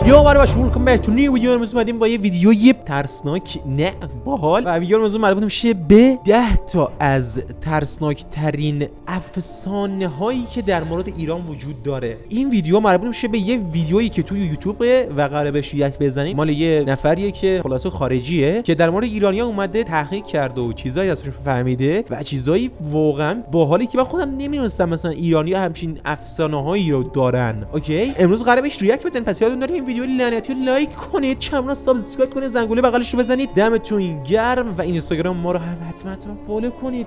یا برای مشغول کن بهتونی ویدیو امروز اومدیم با یه ویدیوی ترسناک نه باحال و ویدیو امروز مربوط میشه به 10 تا از ترسناک ترین افسانه هایی که در مورد ایران وجود داره. این ویدیو مربوط میشه به یه ویدیویی که توی یوتیوب و قراره بهش یک بزنید، مال یه نفریه که خلاصه خارجیه که در مورد ایرانیا اومده تحقیق کرده و چیزایی ازش فهمیده و چیزایی واقعا باحالی که من خودم نمیدونستم مثلا ایرانیا همچین افسانه‌هایی رو دارن. اوکی، امروز قراره بهش ریاکت بزنیم، پس یادتون نره این ویدیو لعنتی رو لایک کنید، چمنا سابسکرایب کنید، زنگوله بغلش رو بزنید، دمتون گرم و اینستاگرام ما رو حتما فالو کنید.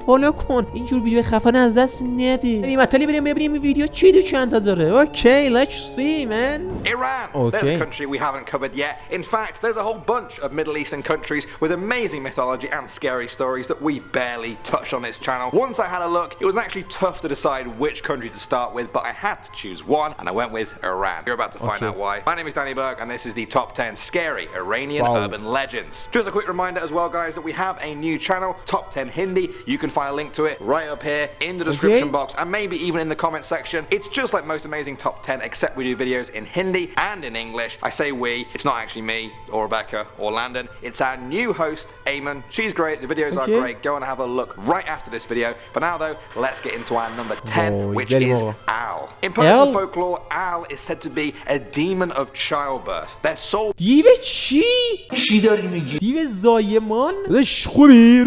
فالو کن، اینجور ویدیو خفن از دست ندید. بریم مطلبی ببینیم این ویدیو چی دو چند تا داره. اوکی، let's see man. Iran. There's a country we haven't covered yet. In fact, there's a whole bunch of Middle Eastern countries with amazing mythology and scary stories that we've barely touched on this channel. Once I had a look, it was actually tough to decide which country to start with, but I had to choose one, and I went with Iran. You're about to find out why. My name is Danny Burke, and this is the top 10 Scary Iranian Urban Legends. Just a quick reminder as well, guys, that we have a new channel, Top 10 Hindi. You can find a link to it right up here in the description box, and maybe even in the comment section. It's just like most amazing top 10, except we do videos in Hindi and in English. I say we, it's not actually me or Rebecca or Landon. It's our new host, Eamon. She's great, the videos are great. Go and have a look right after this video. For now though, let's get into our number 10, which is Owl. In Persian folklore, Owl is said to be a demon of childbirth. Their soul... دیو چی داری میگی؟ دیو زایمان؟ داداش خوبی؟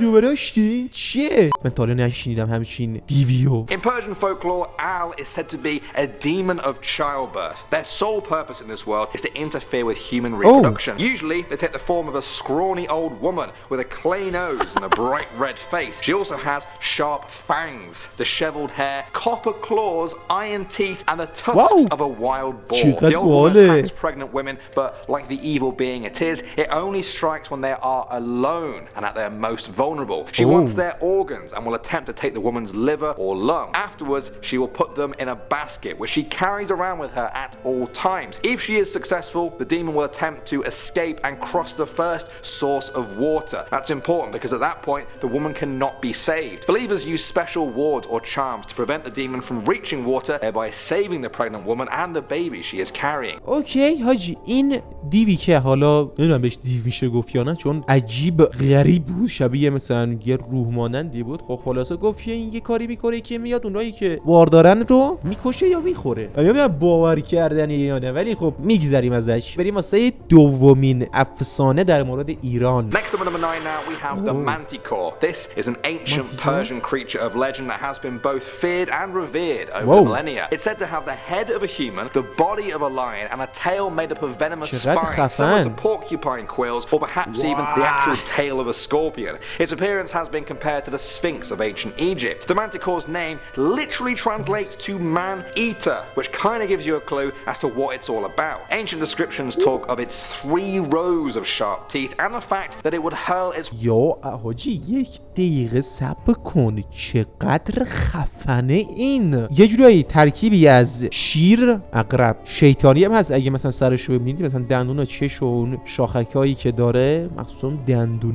روبراشتی؟ چیه؟ من تا حالا نشنیدم همچین دیویو. In Persian folklore, Owl is said to be a demon of childbirth. Their sole purpose in this world is to interfere with human reproduction. Usually, they take the form of a scrawny old woman with a clay nose and a bright red face. She also has sharp fangs, disheveled hair, copper claws, iron teeth, and the tusks of a wild boar. The old woman attacks pregnant women, but like the evil being it is, it only strikes when they are alone and at their most vulnerable. She wants their organs and will attempt to take the woman's liver or lung. Afterwards, she will put them in a basket which she carries around with her at all times. If she is successful, the demon will attempt to escape and cross the first source of water. That's important because at that point, the woman cannot be saved. Believers use special wards or charms to prevent the demon from reaching water, thereby saving the pregnant woman and the baby she is carrying. اوکی حاجی، این دیوی که حالا نمیدونم بهش دیو میشه گفت یا نه، چون عجیب غریب بود، شبیه مثلا یه روح مانندی بود. خب خلاصه گفت این یه کاری میکنه که میاد اونایی که باردارن رو میکشه یا میخوره. نمیدونم باور کردن یا نه، ولی خب میگذریم ازش. بریم واسه دومین افسانه در مورد ایران. Next up at number 9 now we have the Manticore. This is an ancient Persian creature of legend that has been both feared and revered over the millennia. It's said to have the head of a human, the body of a lion, and a tail made up of venomous spines, similar to porcupine quills, or perhaps even the actual tail of a scorpion. Its appearance has been compared to the Sphinx of ancient Egypt. The Manticore's name literally translates to man-eater, which kind of gives you a clue as to what it's all about. Ancient descriptions talk of its 3 rows of sharp teeth and the fact that it would hurl its... یا حاجی یک دقیقه صبر کن، چقدر خفنه این. یه جورایی ترکیبی از شیر، عقرب، شیطانی هم هست. اگه مثلا سرش رو ببینید، مثلا دندون و چش و اون شاخکایی که داره، مخصوصا دندون.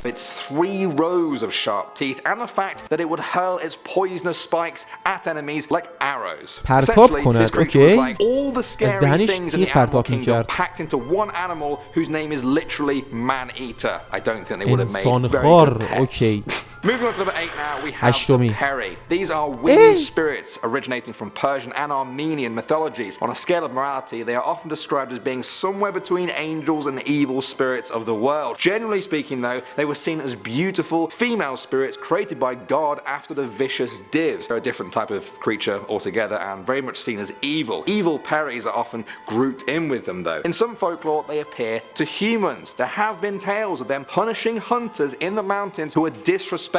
Its 3 rows of sharp teeth and the fact that it would hurl its poisonous spikes at enemies like arrows. پرتاب کند. اوکی. All the scary things in the animal kingdom packed into one animal whose name is literally man-eater. I don't think they would have made very good pets. Okay. Moving on to number 8 now, we have the Peri. These are winged spirits originating from Persian and Armenian mythologies. On a scale of morality, they are often described as being somewhere between angels and evil spirits of the world. Generally speaking though, they were seen as beautiful female spirits created by God after the vicious divs. They're a different type of creature altogether and very much seen as evil. Evil Peris are often grouped in with them though. In some folklore, they appear to humans. There have been tales of them punishing hunters in the mountains who are disrespectful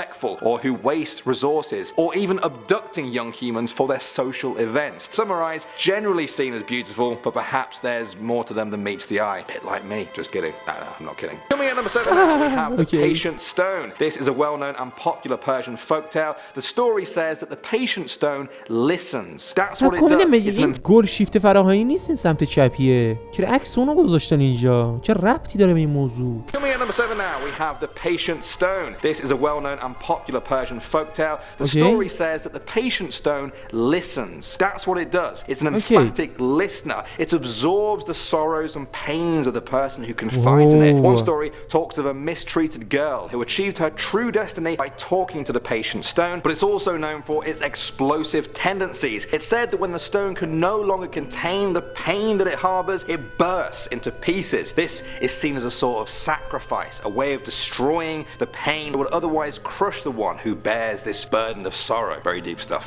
or who waste resources, or even abducting young humans for their social events. Some are generally seen as beautiful, but perhaps there's more to them than meets the eye. A bit like me. Just kidding. No, I'm not kidding. Coming at number 7 now, we have The Patient Stone. This is a well-known and popular Persian folktale. The story says that the patient stone listens. That's what it does. It's an گل شیفت فراهانی نیست این سمت چپیه. چرا عکس اونو گذاشتن اینجا؟ چه ربطی داره به این موضوع؟ Coming at number 7 now, we have The Patient Stone. This is a well-known and popular Persian folktale. The story says that the patient stone listens. That's what it does. It's an emphatic listener. It absorbs the sorrows and pains of the person who confides in it. One story talks of a mistreated girl who achieved her true destiny by talking to the patient stone, but it's also known for its explosive tendencies. It's said that when the stone can no longer contain the pain that it harbors, it bursts into pieces. This is seen as a sort of sacrifice, a way of destroying the pain that would otherwise crush the one who bears this burden of sorrow. Very deep stuff.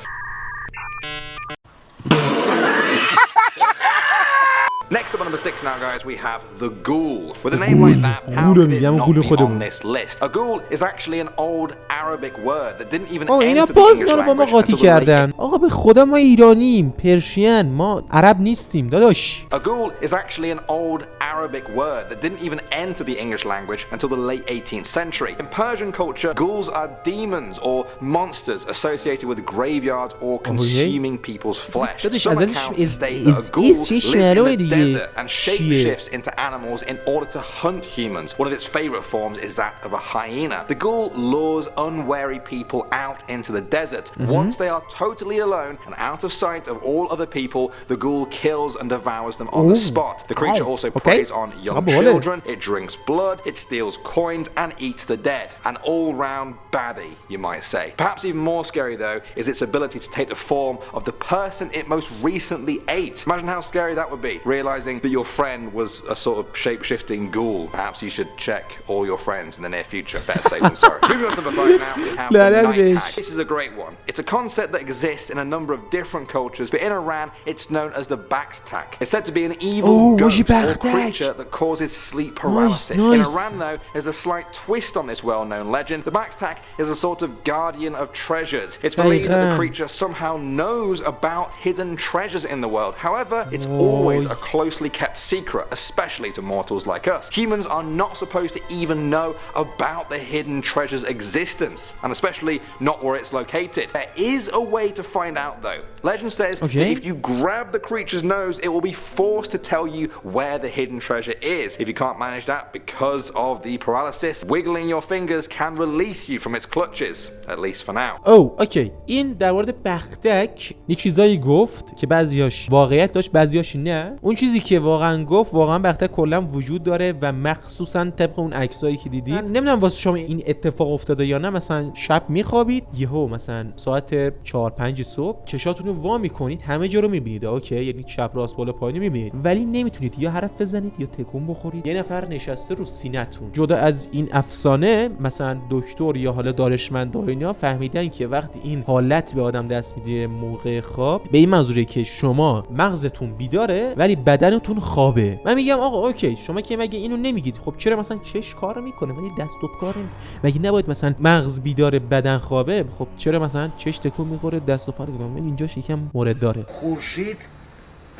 Next up on number 6 now, guys, we have The Ghoul. With a name like that, how could it not be on this list? A ghoul is actually an old Arabic word that didn't even enter the English language until the late... آقا به خدا ما ایرانیم، پرشین، ما عرب نیستیم داداش. A ghoul is actually an old Arabic word that didn't even enter the English language until the late 18th century. In Persian culture, ghouls are demons or monsters associated with graveyards or consuming people's flesh. Some accounts state that a ghoul lives in the desert and shapeshifts into animals in order to hunt humans. One of its favorite forms is that of a hyena. The ghoul lures unwary people out into the desert. Once they are totally alone and out of sight of all other people, the ghoul kills and devours them on the spot. The creature also preys on young children, it drinks blood, it steals coins and eats the dead. An all-round baddie, you might say. Perhaps even more scary though is its ability to take the form of the person it most recently ate. Imagine how scary that would be, realizing that your friend was a sort of shape-shifting ghoul. Perhaps you should check all your friends in the near future. Better safe than sorry. Moving on to the 5 now, we have the night tag. This is a great one. It's a concept that exists in a number of different cultures, but in Iran, it's known as the bakstag. It's said to be an evil ghost or creature that causes sleep paralysis. In Iran, though, there's a slight twist on this well-known legend. The bakstag is a sort of guardian of treasures. It's believed that the creature somehow knows about hidden treasures in the world. However, it's always a closely kept secret, especially to mortals like us. Humans are not supposed to even know about the hidden treasure's existence, and especially not where it's located. There is a way to find out though. Legend says that if you grab the creature's nose, it will be forced to tell you where the hidden treasure is. If you can't manage that because of the paralysis, wiggling your fingers can release you from its clutches, at least for now. اوکی. این در مورد بختک یه چیزایی گفت که بعضیاش واقعیت داشت، بعضیاش نه. اون چیزی که واقعا گفت، واقعا بختک کلا وجود داره و مخصوصا طبق اون عکسایی که دیدید، نمیدونم واسه شما این اتفاق افتاده یا نه، مثلا شب میخوابید یهو مثلا ساعت 4-5 صبح چشاتون رو وا میکنید، همه جا رو میبینید، اوکی، یعنی چپ راست بالا پایین میبینید، ولی نمیتونید یا حرف بزنید یا تکون بخورید. یه نفر نشسته رو سینه‌تون. جدا از این افسانه، مثلا دکتر یا حالا دانشمندا اینا فهمیدن که وقتی این حالت به آدم دست میده موقع خواب، به این منظوره که شما مغزتون بیداره ولی بدنتون خوابه. من میگم آقا اوکی، شما که مگه اینو نمیگید، خب چرا مثلا چش کار میکنه ولی دست و کار مگه نباید مثلا مغز بیداره بدن خوابه؟ خب چرا مثلا چش تکون میخوره دست و پا رو؟ من اینجاش یکم مورد داره. خورشید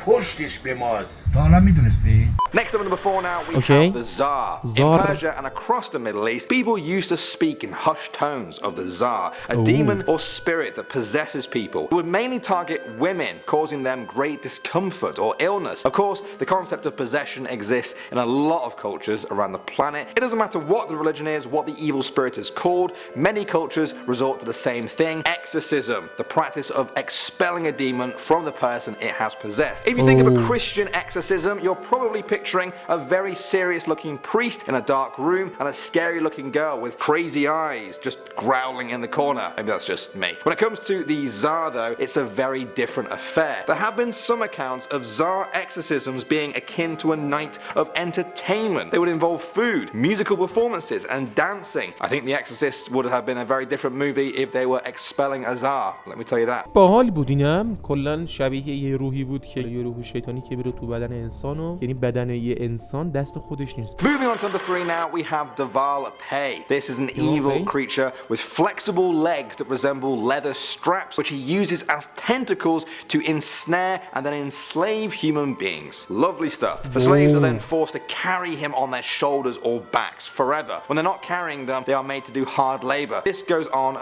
پشتش به ماست. تا حالا میدونستی؟ Next up at number 4 now, we have the Tsar. In Persia and across the Middle East, people used to speak in hushed tones of the Tsar, a demon or spirit that possesses people. It would mainly target women, causing them great discomfort or illness. Of course, the concept of possession exists in a lot of cultures around the planet. It doesn't matter what the religion is, what the evil spirit is called. Many cultures resort to the same thing: exorcism, the practice of expelling a demon from the person it has possessed. If you think of a Christian exorcism, you're probably picturing a very serious-looking priest in a dark room and a scary-looking girl with crazy eyes just growling in the corner. Maybe that's just me. When it comes to the Tsar, though, it's a very different affair. There have been some accounts of Tsar exorcisms being akin to a night of entertainment. They would involve food, musical performances, and dancing. I think The Exorcist would have been a very different movie if they were expelling a Tsar. Let me tell you that. باحال بود اینم، کلا شبیه یه روحی بود که یه روح شیطانی که بره تو بدن انسانو، یعنی بدن یه انسان دست خودش نیست. Moving on to number 3 now, we have Deval Pei. This is an evil creature with flexible legs that resemble leather straps, which he uses as tentacles to ensnare and then enslave human beings. Lovely stuff. The slaves are then forced to carry him on their shoulders or backs forever. When they're not carrying them, they are made to do hard labor. This goes on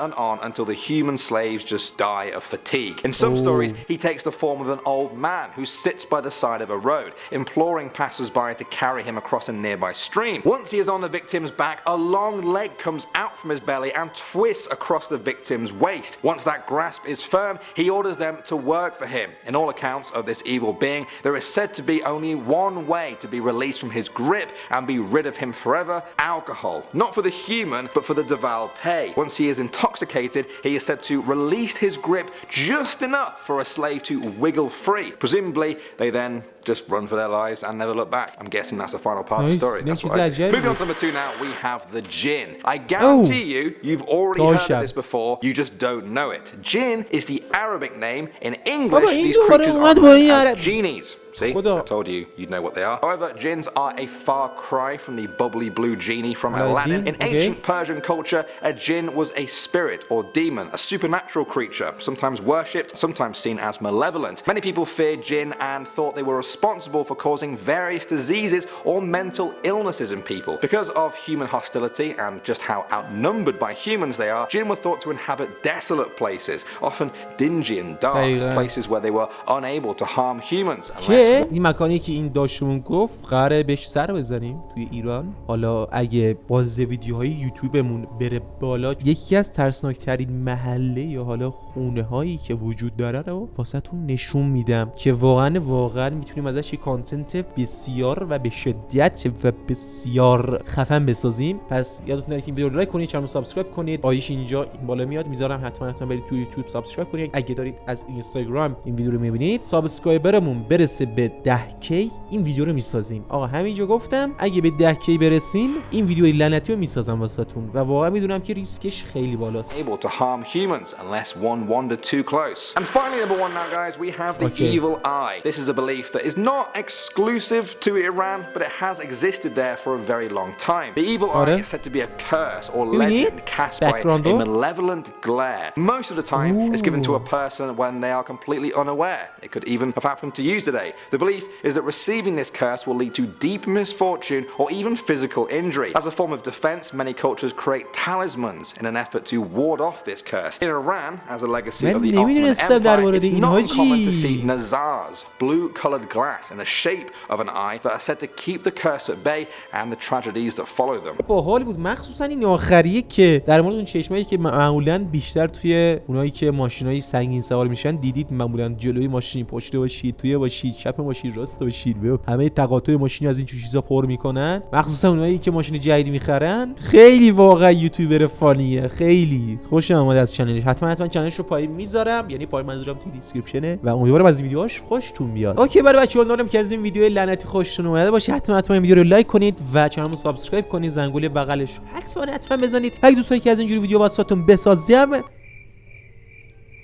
until the human slaves just die of fatigue. In some stories, he takes the form of an old man who sits by the side of a road, imploring passers-by to carry him across a nearby stream. Once he is on the victim's back, a long leg comes out from his belly and twists across the victim's waist. Once that grasp is firm, he orders them to work for him. In all accounts of this evil being, there is said to be only one way to be released from his grip and be rid of him forever: alcohol. Not for the human, but for the Deval Pei. Once he is intoxicated, he is said to release his grip just enough for a slave to wiggle free. Presumably, they then just run for their lives and never look back. I'm guessing that's the final part of the story. That's right. Moving on to number 2 now, we have the jinn. I guarantee you've already heard of this before, you just don't know it. Jinn is the Arabic name. In English, these creatures are known as genies. See, I told you, you'd know what they are. However, jinns are a far cry from the bubbly blue genie from Aladdin. In ancient Persian culture, a jinn was a spirit or demon, a supernatural creature, sometimes worshipped, sometimes seen as malevolent. Many people feared jinn and thought they were responsible for causing various diseases or mental illnesses in people. Because of human hostility and just how outnumbered by humans they are, jinn were thought to inhabit desolate places, often dingy and dark, places where they were unable to harm humans. این مکانی که این داشتمون گفت قراره بهش سر بزنیم توی ایران. حالا اگه باز ویدیوهای یوتیوبمون بره بالا، یکی از ترسناکترین محله یا حالا خونه هایی که وجود داره رو واسهتون نشون میدم که واقعا میتونیم ازش یه کانتنت بسیار و به شدت و بسیار خفن بسازیم. پس یادتون نره که این ویدیو رو لایک کنید، چنل رو سابسکرایب کنید. آیش اینجا این بالا میاد میذارم، حتما برید توی یوتیوب سابسکرایب کنید. اگه دارید از اینستاگرام این ویدیو رو میبینید، سابسکرایبرمون برسه به 10k این ویدیو رو میسازیم. آقا همینجا گفتم اگه به 10k برسیم این ویدیوی لعنتی رو میسازم واسهتون و واقعا میدونم که ریسکش خیلی بالاست. Able to harm humans unless one wandered too close. And finally, number 1 now, guys, we have the evil eye. This is a belief that is not exclusive to Iran, but it has existed there for a very long time. The evil eye is said to be a curse or legend cast by a malevolent glare. Most of the time, it's given to a person when they are completely unaware. It could even have happened to you today. The belief is that receiving this curse will lead to deep misfortune or even physical injury. As a form of defense, many cultures create talismans in an effort to ward off this curse. In Iran, as a legacy of the Ottoman Empire, it's not uncommon to see nazars, blue-colored glass in the shape of an eye that are said to keep the curse at bay and the tragedies that follow them. باحال بود، مخصوصا این آخریه که در مورد اون چشمایی که معمولاً بیشتر توی اونایی که ماشینای سنگین سوار میشن دیدید، معمولاً جلوی ماشین پشت باشید، توی باشید، چپ باشید، راست باشید، همه تقاطع ماشین از این چیزا پر میکنن. مخصوصا اونایی که ماشین جدید میخرن. خیلی واقعا یوتیوبر فانیه، خیلی خوشم اومد از چنلش. حتما چنلش رو پایین میذارم، یعنی پایین منظورم توی دیسکریپشنه و امیدوارم از ویدیوهاش خوشتون بیاد. اوکی، برای بچه‌ها امیدوارم که از این ویدیو لعنتی خوشتون اومده باشه. حتما این ویدیو رو لایک کنید و کانال رو سابسکرایب کنید، زنگوله بغلش حتما بزنید. اگه دوست دارید که از اینجوری ویدیو واسهتون بسازم،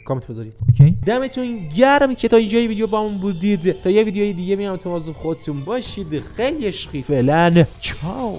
کامنت بذارید. اوکی، دمتون گرم که تا اینجای ویدیو با من بودید. تا یه ویدیوی دیگه میام، تو موضوع خودتون باشید. خیلی عشقی. فعلا چاو.